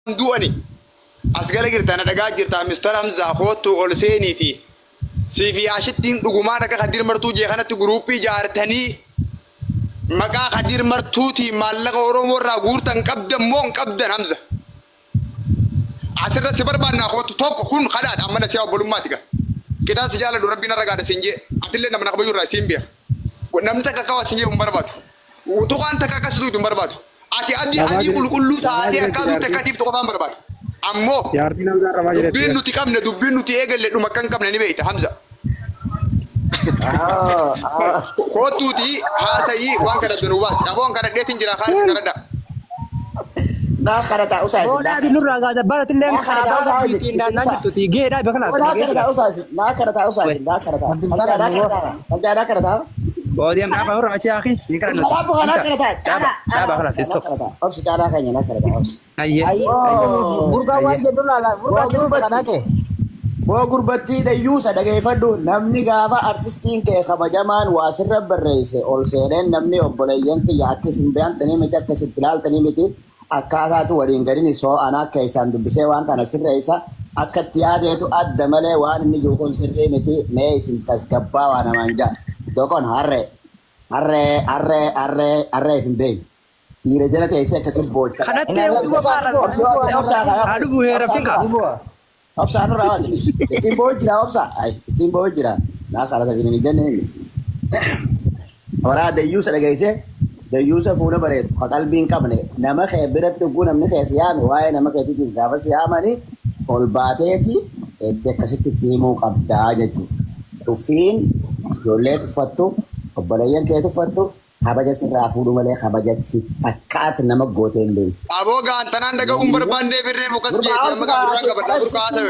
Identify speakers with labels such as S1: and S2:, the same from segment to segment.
S1: du'ani asgala girtana dhagaa jirta Mr. Hamza Khottu Olseeniti CV ashittiin dhugumaan akka Khadir Martuu jeekanatti gruupii jaartanii maqaa Khadir Martuuti maallaqa Oromoo irraa guurtan qabdan moo hin qabdan Hamza asirra si barbaannaa Khottu tokko kun khadaadha amma si obbolummaati ga kidaa si jaaladhu rabbiin irra gaada sinjee atillee namna qabayyuu irraa siin biya namni takka qawa sinjee hin barbaadu tuqaan takka akkasitu hin barbaadu ati adii qulqulluu taatee akkasuma takkatiif tuqafaan barbaadu ammoo dubbiin nuti qabne dubbiin nuti eegalle dhuma kan qabne ni beeyta Hamza Khottuuti haasayii waan kana dunubaas dhaboon kana dheetin jira khaalis garadha
S2: Nah karata usai.
S3: Oh, dah di nur raga ada barat ini yang karata usai. Tindakan itu tiga dah bahkan
S2: ada. Nah karata usai. Nah karata usai. Nah karata. Ada karata.
S3: Oh dia apa orang aja akhi? Ini kan.
S2: Apa kan karata? Cara.
S3: Bahkan itu.
S2: Ops cara kayaknya nah karata ops.
S3: Iya.
S2: Burgawan gitu lah. Burgawan ke. Waa gurbatti dayyuu sadaqee fadhu namni gaafa artistiin kee kabajamaan waa sirra barreesse ol seeneen namni obboleeyyan kiyya akkis hin beeyantanii miti akkasitti ilaaltanii miti akkaataatu waliin gadiin soo anaa keessaan dubbisee waan kana sirreessa akkatti yaadeetu adda malee waan inni jiru kun sirrii miti mee isin tasgabbaa waan namaan jaa dokon harree hin beeyin dhiira jala teessee akkasii boocha.
S3: Kanatti eeguudha baara. Aduh buheera fika.
S2: Opsa anu rawat ini. Timbo jira opsa. Ay, timbo jira. Nah, kalau tadi ini jane ini. Orang ada use ada guys ya. The use full baret. Hotel bin kabne. Nama kayak berat tuh guna nama kayak siapa? Wah, nama kayak itu. Gapa siapa nih? All bateti. Ete kasih timu kabda aja tuh. Tufin. Jolet fatu. Kebalayan kayak itu fatu. Kabaja sirafu dulu malah kabaja citakat nama gotembe.
S1: Aboga tanan daga umbar bande birre mukas je maka burang ka bada burka asa.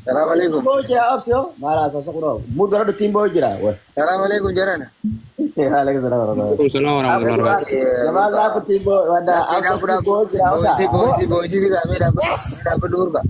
S2: Assalamualaikum. Bojira opsio. Mara sosok kuno. Mudara do timbo jira.
S4: Assalamualaikum jarana.
S2: Waalaikumsalam warahmatullahi wabarakatuh. Jamal aku timbo wada aku timbo jira osa.
S4: Timbo sih kami dapat durga.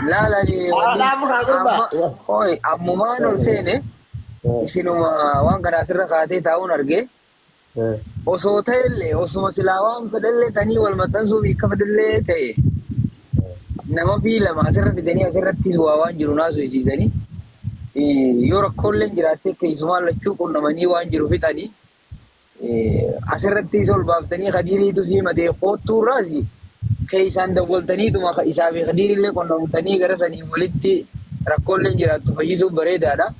S4: Lala ni.
S2: Namu kagurba.
S4: Koi ammu manul sene. Isinuma waan kana asirra kaatee taa'uun arge osoo ta'ellee osuma silaa waan fedhallee tanii wal maxxansuu hiika fedhallee ta'e nama lama asirra fidanii asirrattis waan jiru naasofsiisanii yoo rakkoolleen jiraattee keessumaa lachuu qunnamanii waan jiru fixanii asirrattis ol baaftanii Khadiriitu simatee Khottuurraas keessaan dawwaltaniituma isaa fi Khadirillee qunnamtanii gara sanii walitti rakkoolleen jiraattu fayyisuuf bareedaadha.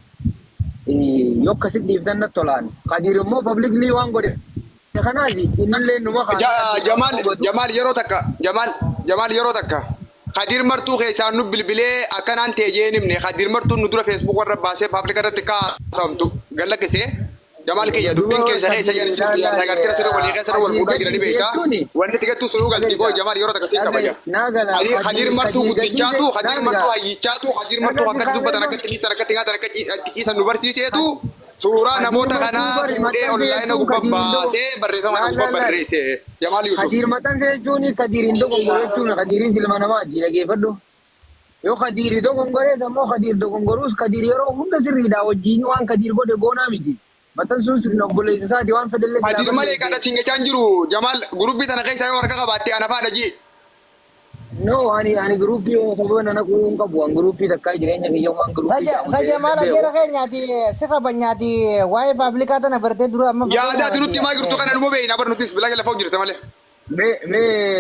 S4: Yok kasih di sana tolan. Kadir mo publicly wang gode. Kanaji inille numa
S1: Jamal yero takka Jamal yero takka. Kadir martu keessa nu bilbile akan ante jenim ne Kadir martu nu dura Facebook warra baase public ara tikka samtu galla kese Jamal ke ya dubin ke sa yan jiru ya nagar kira tiro wali kesa wal muda jirani beeka wanni tiga tu suru galti ko Jamal yero takka sikka baja Kadir martu guddichatu Kadir martu ayichatu Kadir martu akan dubatan akan tini sarakat tinga akan isa nu barsiise tu Surah namota kana fuudhee online gubbaase barreeffama gubbarreesse Jamal Yusuf.
S4: Kadir matan se juni Kadirin do gongore Kadirin silma nama dhaggeeffadhu. Yoo Kadiri do gongore samo Kadir do gongorus Kadir yeroo hunda sirriidha wajjin waan Kadir godhe goonaa miti. Matan sun sirna obboleessa isaati waan fedhalle.
S1: Kadir malee kana singachaan jiru Jamal gurubbii tana keessa yoo harka qabaatte ana faadha jee.
S4: No, ani grupi yang sebenarnya anak kurung kabuang grupi terkait jirenya ke yang grupi.
S3: Saja mana kira kayaknya di sekabanya di wai publik kata na berarti dulu amma.
S1: Ya ada dulu timah grup kan anu be na bar notis bilang la fawjir tamale.
S4: Me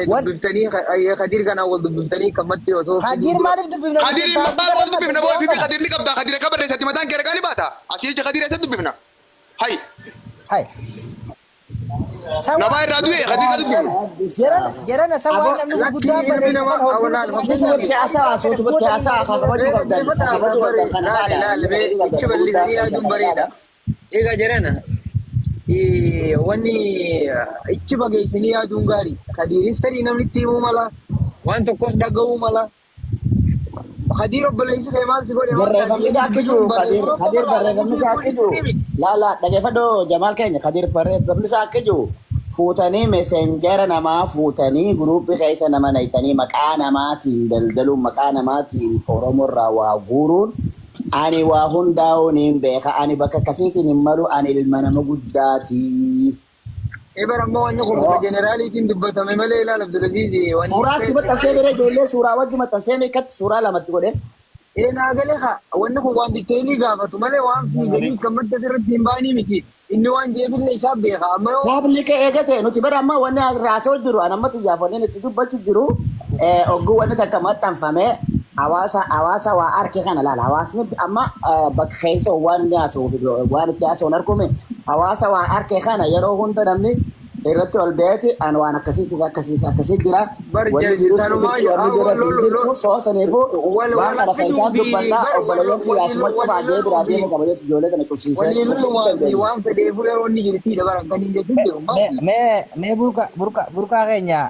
S4: dubbitani ay Kadir kan awal dubbitani kamatti waso.
S3: Kadir marif dubbina.
S1: Kadir mabal wal dubbina bo bibi Kadir ni kabda Kadir kabar sa timatan kira kali bata. Asiya Kadir sa dubbina. Hai. Nama radu ya Kadir kan dubbina.
S3: Jaran sama namni guddaa barreeffama
S4: Ega jarana wani ichi bageessanii yaaduun gaarii Kadiris tarii namni itti himuu mala waan tokkos dhaga'uu mala Kadir obboleessi kee maal si godhe
S2: barreeffamni isaa akka jiru Kadir barreeffamni isaa akka jiru laala dhaggeeffadhoo Jamaal keenya Kadir barreeffamni isaa akka jiru fuutanii messenjera namaa fuutanii guruupii keessa nama naytanii maqaa namaatiin daldaluun maqaa namaatiin Oromoorraa waa guuruun ani waa hundaa'uun hin beeka ani bakka akkasiitiin hin malu ani ilma nama guddaatii
S4: Bara ammoo wanni kun jeneraaliitiin dubbatame malee ilaal Abdulaziz wanni.
S2: Suuraatti maxxansee bira ijoollee suuraa wajji maxxansee meeqatti suuraa lamatti godhe.
S4: Naa galee wanni kun waan diteelii gaafatu malee waan fiiganii kan madda sirriitti hin baanii miti. Inni waan jeebillee isaa beeka amma yoo.
S2: Dhaabni kee eegate nuti bara amma wanni raasoo jiru anamma xiyyaafanneen itti dubbachuu jiru ogguu wanni takka maxxanfamee hawaasa waa harkee kana laala hawaasni amma bakka keessa waan inni haasa'uuf waan itti haasa'uun arkume hawaasa waa harkee kana yeroo hunda namni irratti ol beeti an waan akkasii jira wanni jirus wanni jiras hin jirtu soo saniifu waan kana keessaa dubbannaa obboleeyyan kiyyaasuma cufaa gee biraa deemu qaba jechuun ijoollee kana cufsiisee
S4: waan fedheefu yeroo inni jirti dabaran kan hin jechuun jiru.
S3: Mee burqaa keenya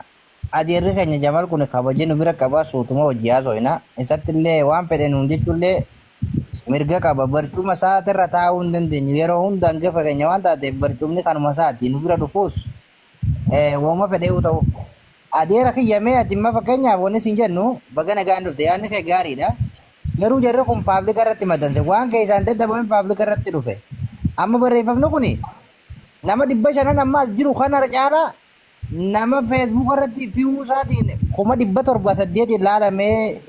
S3: adeerri keenya Jamal kun kabajee nu bira qaba suutuma hojii haasofna isatti illee waan fedhe nuun jechuullee mirga qaba barcuma isaatirra taa'uu hin dandeenyu yeroo hunda hangafa keenya waan taateef barcumni kanuma isaati nu bira dhufuus wooma fedhee ta'u adeera kiyyamee addimma fakkeenyaaf wanni siin jennu baga nagaan dhufte yaadni kee gaariidha garuu jarri kun paablika irratti madanse waan keessaan dadhabame paablika irratti dhufe amma barreeffamni kun nama 500 ammaas jiru kanarra caalaa nama Facebook irratti view isaatiin 708 ilaalamee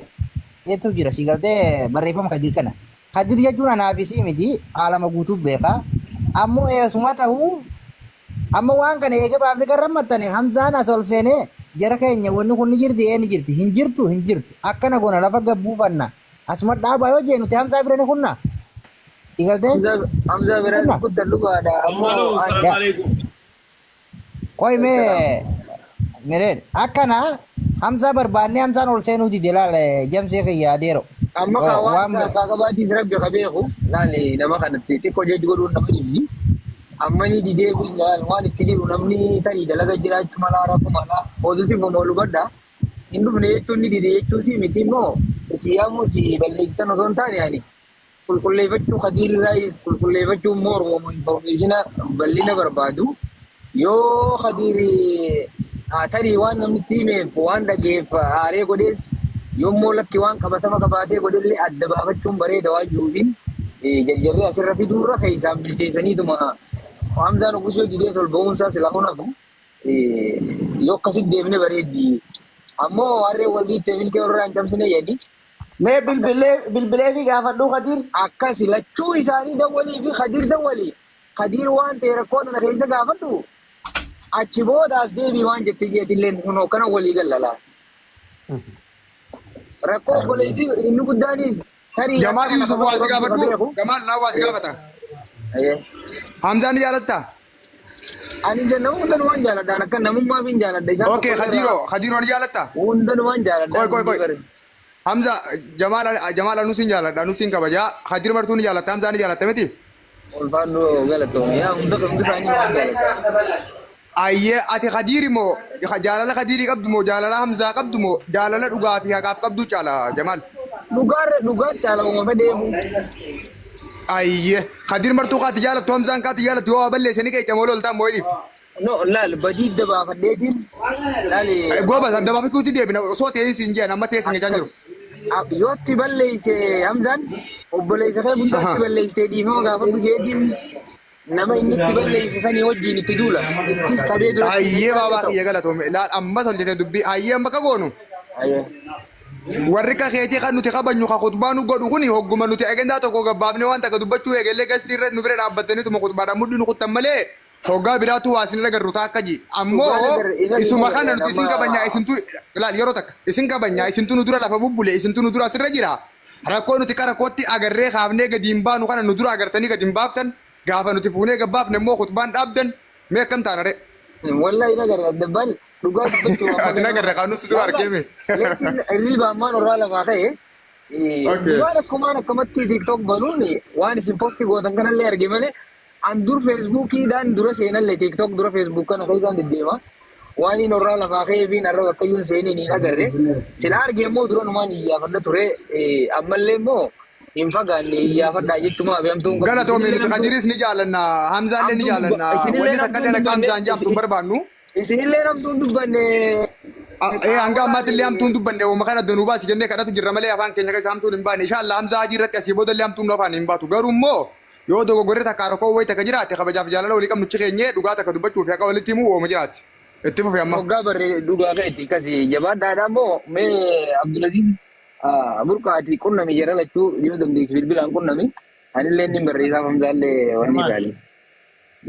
S3: jetu jira si galtee barreeffama kadir kana kadir jechuun anaafisii miti haalama guutuuf beeka ammoo eesuma ta'uu amma waan kana eega paablika irra maxxane Hamzaan as ol seenee jara keenya wanni kun ni jirti hin jirtu akkana goona lafa gabbuufanna asuma dhaabaa yoo jee nuti Hamzaa bira ni kunna si galtee
S4: Hamzaa bira ni kudda dhugaadha ammoo
S3: koy mere akkana Hamza barbaanne Hamzaan ol seenuu dide laal jamsee kiyyaa adeero
S4: amma waan kaakabaatiis rabbi qabeeku laali nama kanatti xiqqoo jechi godhuun nama jibbi amma ni didee waan itti dhibu namni tarii dalaga jiraachuu malaa rafu malaa poozitiif oolu badda hin dhufne jechuun ni dide jechuu si miti immoo si yaamuu si balleessitan osoo hin taane yaani qulqulleeffachuu kadiirraayis qulqulleeffachuu immoo oromoo infoormeeshina bal'ina barbaadu yoo kadiiri tarii waan namni itti himeef waan dhageef aaree godhees yommuu lakki waan qabatama qabaatee godhellee adda baafachuun bareeda waan jiruufin jajjarree asirra fiduurra keessaan bilcheessaniituma Hamzaan ogusoo didee ol ba'uunsaa sila hunafu yoo akkasitti deemne bareeddi ammoo warreen wal dhiittee milkee warraa hin cabsine jedhi.
S2: Mee bilbilee fi gaafadhuu Kadir.
S4: Akkas lachuu isaanii dawwalii fi Kadir dawwalii Kadir waan ta'e rakkoo sana keessa gaafadhu achi boodaas deebii waan jettee jeetilleen kunoo kana walii gallalaa. Rakkoo obboleessi inni guddaanis tarii.
S1: Jamaal Yusuf waa si gaafadhu. Jamaal naa waa si gaafata. Hamzaan jaalatta?
S4: Ani nama hundumaan jaaladhaan akka namummaa fi jaaladha.
S1: Okay, Kadiroo ni jaalatta?
S4: Hundumaan jaaladha.
S1: Koy. Hamza Jamaal anuusin jaaladha anuusin kabajaa. Kadir martuu ni jaalatta Hamzaa ni jaalatta miti?
S4: Ulfaannoo galatoomii yaa hunda isaanii waan jaaladha.
S1: Ayyee ati Kadiri moo jaalala Kadiri qabdu moo jaalala Hamzaa qabdu moo jaalala dhugaa fi haqaaf qabdu caala Jamaal?
S4: Dhugaa caala uuma fedheemu.
S1: Ayyee Kadir martuu kaati jaalattu Hamzaan kaati jaalattu yoo balleessanii qeeca moo loltaan moo hidhiif?
S4: No laal badii dabaafadheetiin laali.
S1: Goobas dabaafatuutti deebina osoo teessin jeen amma teessin jechaan jiru.
S4: Yootti balleesse Hamzaan obboleessa kee guddaatti balleessitee dhiifama gaafadhu jeetiin nama inni itti balleesse sanii wajjin itti duula. Ittis qabee dura.
S1: Ayyee baabaa kiyya galatoome laal amma tolchite dubbii ayyee amma ka goonu. Warri ka keetii kan nuti qabanyu ka khutbaa nu godhu kuni hogguma nuti agendaa tokko gabbaafne waan takka dubbachuu eegalee gastii irratti nu bira dhaabbattaniituma khutbaadhaan mudhi nu kuttan malee hoggaa biraatu waa isin agarru taakka ji ammoo isuma kana nuti isin qabanyaa isintu laal yeroo takka isin qabanyaa isintu nu dura lafa bubbule isintu nu dura asirra jira rakkoo nuti kara kootti agarree kaafnee gadi hin baanu kana nu dura agartanii gadi hin baaftan gaafa nuti fuunee gabbaafne immoo khutbaan dhaabdan mee akkam taana re.
S4: Wallahi nagarra dabbal dhugaa dubbachuu
S1: ati nagarra kaanu situ argame.
S4: Riba ammaan irraa lafaa ka'e. Waan akkumatti TikTok banuun waan isin posti gootan kanallee arge malee an dur Facebookiidhaan dura seenallee TikTok dura Facebook kana keessaan deddeema. Waan inni irraa lafaa ka'ee fi narra bakkayyuun seenii ni agarre. Sila arge immoo dura numaan iyyaafadha ture ammallee immoo hin fagaanne iyyaafadhaa jechumaa beemtuun.
S1: Galatoomii nuti Kadiris ni jaalanna Hamzaallee ni jaalanna wanni takkallee akka Hamzaan jaamtu barbaannu.
S4: Isinillee namtuun dubbanne.
S1: Hanga ammaattillee hamtuun dubbanne uuma kana danuu baasi jennee kadhatu jirra malee afaan keenya keessa hamtuun hin baane inshaallaa Hamzaa hajii irratti asii boodallee hamtuun afaan hin baatu garuu immoo yoo dogoggorri takka rakkoo wayii takka jiraate kabajaaf jaalala walii qabnu cikeenyee dhugaa takka dubbachuuf akka walitti himuu ooma jiraate itti fufe amma.
S4: Moggaa barree dhugaa ka'etti kasi jabaadhaadhaa immoo mee Abdulaziz burqaati qunnami jara lachuu yoo dandeessu bilbilaan qunnami anillee inni barreessaaf hamzaallee wanni ilaalee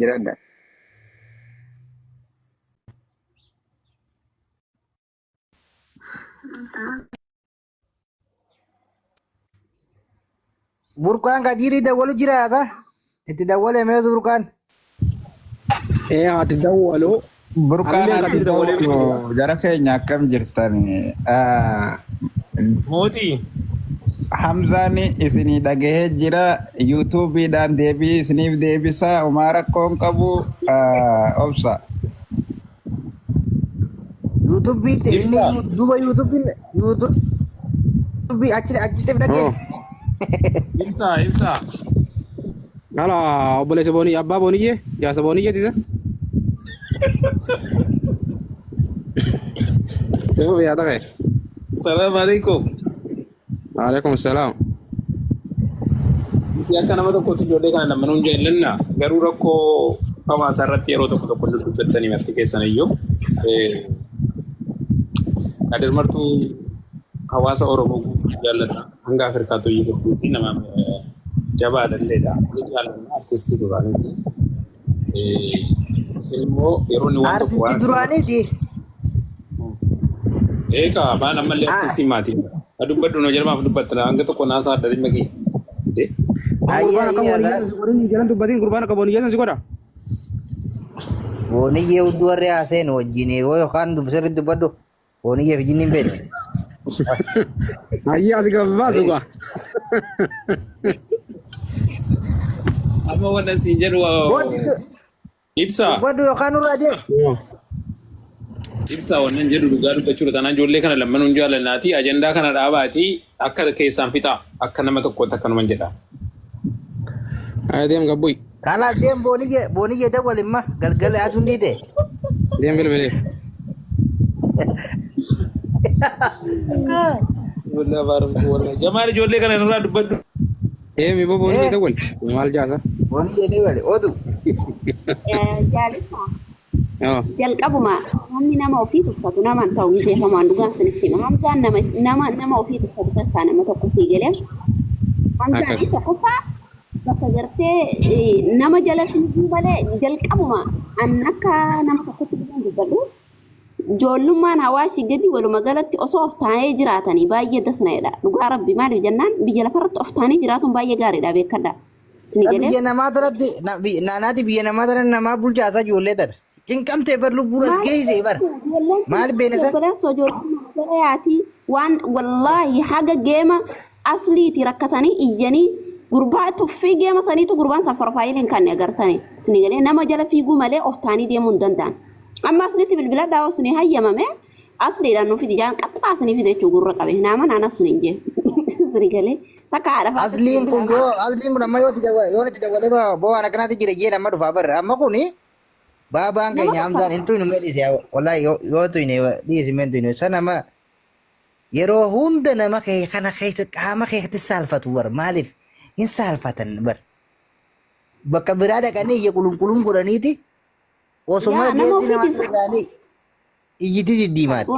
S4: jiraadha.
S3: Burkaan kadiri dawalu jira ka? Itti dawale meetu burkaan?
S5: Ati dawalu.
S6: Burkaan jara keenya akkam jirtan?
S5: Mootii.
S6: Hamzaan isinii dhagahee jira. Yuutuubiidhaan deebii isiniif deebisa. Homaa rakkoon qabu obsa.
S3: Yuutuubii inni duuba yuutuubii achitti fidhagee.
S5: Ibsa. Ala obboleessa boonii abbaa booniyyee jaasa booniyyee tisa. Teemu yaada kee.
S7: Salaamu alaikum.
S5: Waalaikum salaam.
S7: Akka nama tokkotti ijoollee kana lamanuun jaallanna garuu rakkoo hawaasaa irratti yeroo tokko tokko dubbattanii marti keessan iyyuu Kadir martuu hawaasa Oromoo jaallata hanga Afrikaatu iyyuu fi nama jabaadhalleedha. Jaallanna artistii duraaniiti. Immoo yeroo ni waan tokko
S3: Artistii duraaniiti.
S7: Eegaa baan ammallee artistii maatii. Dubbadhu no jarmaaf dubbattana hanga tokko naasaa adda dhimma kee.
S5: Gurbaan akka booniyyaa jalan dubbatiin gurbaan akka booniyyaa si godha.
S3: Booniyyee hudduu warri haaseen wajjin yoo yookaan sirriitti dubbadhu booniyyee fi jinniin beekne.
S5: Ayyee asi gabbaa sugaa.
S7: Amma wannan siin jedhu ibsa.
S3: Dubbadhu yookaan nurraa deemu.
S7: Ibsa wannan jedhu dhugaa dubbachuudha. Tanaan ijoollee kana lamanuun jaallannaati. Ajandaa kana dhaabaati akka keessaan fixa akka nama tokkotti akkanuman jedha.
S5: Deem gabbuy.
S3: Kana deem booniyyee dawwal imma galgala aduun dhiite.
S5: Deem bilbilee.
S7: Wallah baaruu wallah. Jamaal ijoollee kana irraa dubbadhu.
S5: Mi bo booniyyee dawwal. Maal jaasa?
S3: Booniyyee dawwal odu.
S8: Jaalisa. Jalqabuma namni nama ofii tuffatu namaan ta'u miteeffamaan dhugaan sinitti hima. Hamzaan nama ofii tuffatu keessaa nama tokko sii galee. Hamzaan isa qofaa bakka gartee nama jala fiiguu malee jalqabuma an akka nama tokkotti gidan dubbadhu. Ijoollummaan hawaashii gadi waluma galatti osoo of taanee jiraatanii baay'ee dasnaa'edha. Dhugaa rabbi maaliif jennaan biyya lafarratti of taanee jiraatuun baay'ee gaariidha beekadha.
S3: Biyya namaa taratti naanaati biyya namaa taratti namaa bulchaasaa ijoollee tana. Cinqamtee bar lubbuun as geessee bara. Maal beeknasa?
S8: Waan wallaahi haga geema asliiti rakkatanii iyyanii gurbaa tuffii geema saniitu gurbaan safarfaayileen kan agartanii. Isin galee nama jala fiiguu malee of taanii deemuu hin danda'an. Amma asliitti bilbila daawwa suni hayyamame asliidhaan nuuf ijaan qaxxaa sanii fide jechuun gurra qabe. Nama naana suni hin jee. Isin galee takka haadha fa'a.
S3: Asliin kun amma yoo itti dabalee bo'aan akkanaatti jira jee nama dhufaa barra. Amma kuni baabaan keenya Hamzaan hin tuynu mee dhiise wallahi yoo tuyne dhiisi mee tuyne sanama yeroo hunda nama kana keessa qaama keessatti saalfatu bar maaliif hin saalfatan bar bakka biraa dhaqanii iyya qulunqulun godhaniiti osuma geetti namatti ilaanii iyyiti diddiimaatti.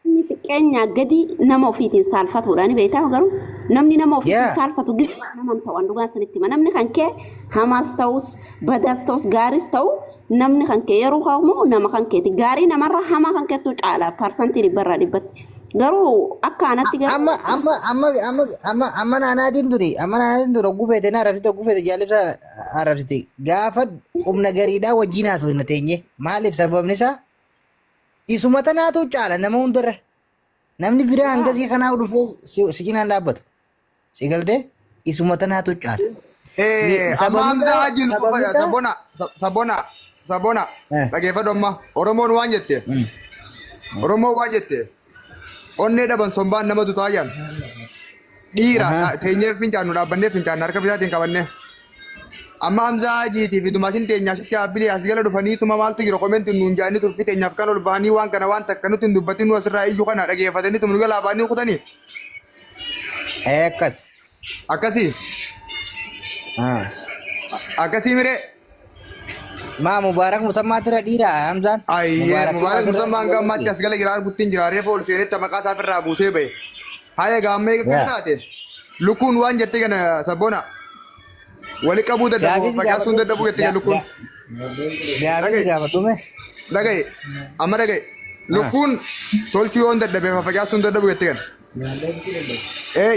S8: Inni xiqqeenya gadi nama ofiitiin saalfatuudhaan beektaa garuu namni nama ofiitiin saalfatu gadi naman ta'u dhugaan sanitti hima namni kan kee hamaas ta'us badaas ta'us gaaris ta'u namni kan kee yeroo kaamu nama kan keeti gaarii namarra hamaa kan keetu caala parsantii dhibbarraa dhibbatti garuu akka anatti garuu
S3: amma naanaatiin tuni gufeete na arrabsite gufeete jaalibsa arrabsite gaafa humna gariidhaa wajjin haasoo hin teenye maaliif sababni isaa isuma tanaatu caala nama hundarra namni biraa hangasii kanaa dhufee si cinaan dhaabbatu si galtee isuma tanaatu caala.
S1: Sabona dhageeffadhu amma Oromoon waan jette onnee dhaban sombaan nama tutaayan dhiira teenyee fincaan nu dhaabbannee fincaan harka bitaatiin qabannee amma Hamzaa jiitii fi dumaashin teenyaa sitti haabbilee as gala dhufanii tuma maaltu jira komentiin nuun jaanii turfi teenyaaf kan ol bahanii waan kana waan takka nuti hin dubbatin nu asirraa iyyuu kana dhageeffatanii tum nu galaa baanii kutanii.
S3: Akkas.
S1: Akkasii. Akkasii miree.
S3: Ma Mubarak Musammaa tira dhiira Hamzaan.
S1: Ayyee Mubaarak Musammaan gammaatti as gala jiraa guttiin jiraa reefa ol seenetti maqaa isaa ofirraa buusee bahe. Haya gaammee kan taate. Lukkuun waan jettee kana sabboona. Wali qabuu dadhabuu facaasuun dadhabuu jettee lukkuun.
S3: Gaafii gaafatume.
S1: Dhagaye amma dhagaye. Lukkuun tolchuu yoon dadhabee facaasuun dadhabuu jettee kana.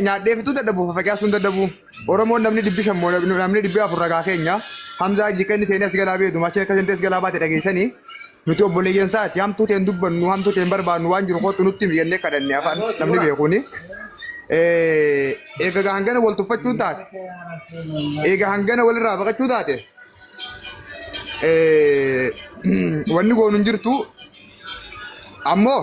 S1: Nyaadheefituu dadhabuu facaasuun dadhabuu. Oromoon namni dhibbi shammoo namni dhibbi afur ragaa keenya. Hamzaa jikanni seenii as galaa beedu maachina akka seentees galaa baate dhageessanii nuti obboleeyyan isaati hamtuu ta'een dubbannu hamtuu ta'een barbaannu waan jiru kootu nutti himi jennee kadhanne afaan namni beekuuni. Egaa hangana wal tuffachuun taate egaa hangana walirraa baqachuu taate wanni goonu hin jirtu ammoo